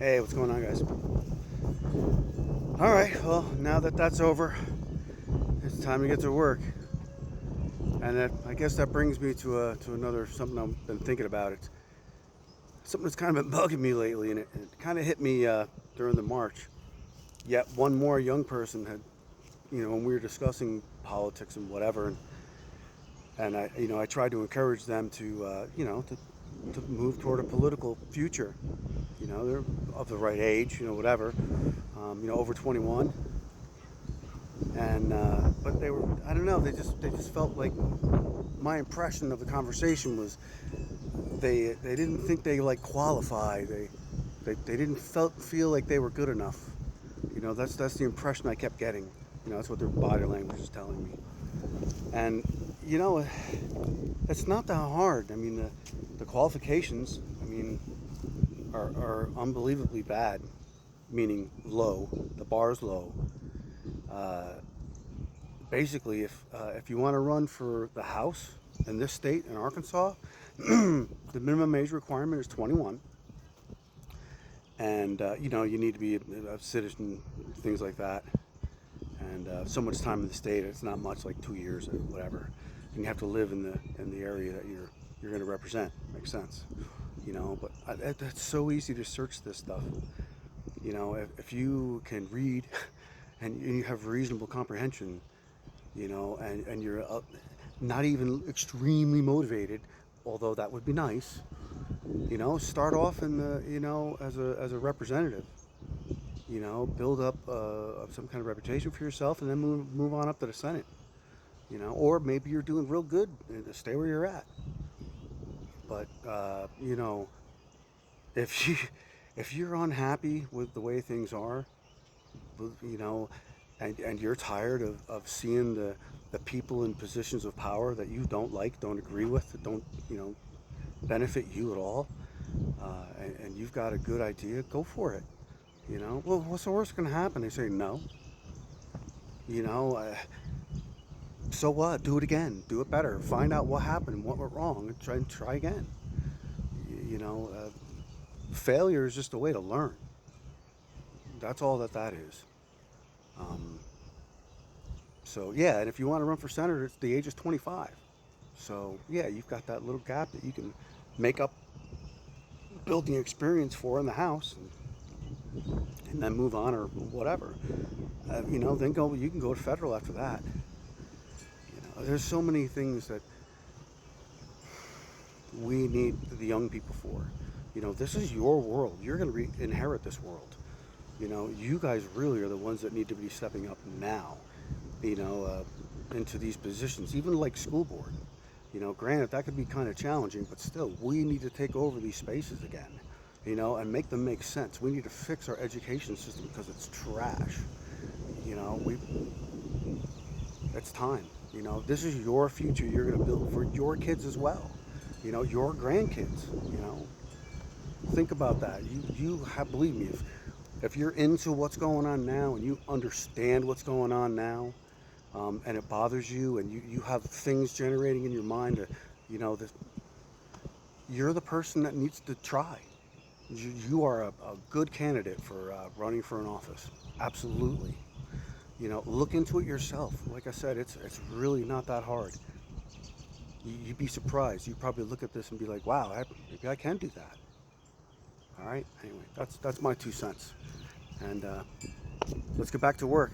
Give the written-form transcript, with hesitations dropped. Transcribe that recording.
Hey, what's going on, guys? All right, well, now that that's over, it's time to get to work. And I guess that brings me to another something I've been thinking about. It's something that's kind of been bugging me lately, and it kind of hit me during the march. Yet one more young person had, when we were discussing politics and whatever, and I tried to encourage them to move toward a political future. They're of the right age, whatever. Over 21, and but they were, I don't know, they just felt like my impression of the conversation was they didn't think they like qualify. They didn't feel like they were good enough. That's the impression I kept getting. That's what their body language is telling me. And you know, it's not that hard. I mean, the qualifications, are unbelievably bad, meaning low. The bar is low. Uh, Basically, if you want to run for the House in this state in Arkansas, the minimum age requirement is 21, and you need to be a citizen, things like that, and so much time in the state. It's not much, like 2 years or whatever, and you have to live in the area that you're going to represent. Makes sense, But it's so easy to search this stuff. If you can read and you have reasonable comprehension, and you're not even extremely motivated, although that would be nice. Start off in the as a representative. Build up some kind of reputation for yourself, and then move on up to the Senate. Or maybe you're doing real good and stay where you're at. But if you if you're unhappy with the way things are, you know, and you're tired of seeing the people in positions of power that you don't like, don't agree with, that don't, benefit you at all, and you've got a good idea, go for it. Well, what's the worst going to happen? They say no. You know, uh, so what? Do it again. Do it better. Find out what happened, what went wrong, and try again. You know, failure is just a way to learn. That's all that is. Um, so yeah, and if you want to run for senator, it's the age is 25. So yeah, you've got that little gap that you can make up building experience for in the house, and then move on or whatever. Then go. You can go to federal after that. There's so many things that we need the young people for. This is your world. You're going to inherit this world. You guys really are the ones that need to be stepping up now. You know, into these positions, even like school board. Granted that could be kind of challenging, but still, we need to take over these spaces again. And make them make sense. We need to fix our education system because it's trash. We It's time. This is your future you're going to build for your kids as well. Your grandkids. Think about that. You have, believe me, if you're into what's going on now and you understand what's going on now, and it bothers you, and you have things generating in your mind, that you're the person that needs to try. You are a good candidate for running for an office. Absolutely. Look into it yourself. Like I said, it's really not that hard. You'd be surprised. You probably look at this and be like, "Wow, maybe I can do that." All right. Anyway, that's my 2 cents. And let's get back to work.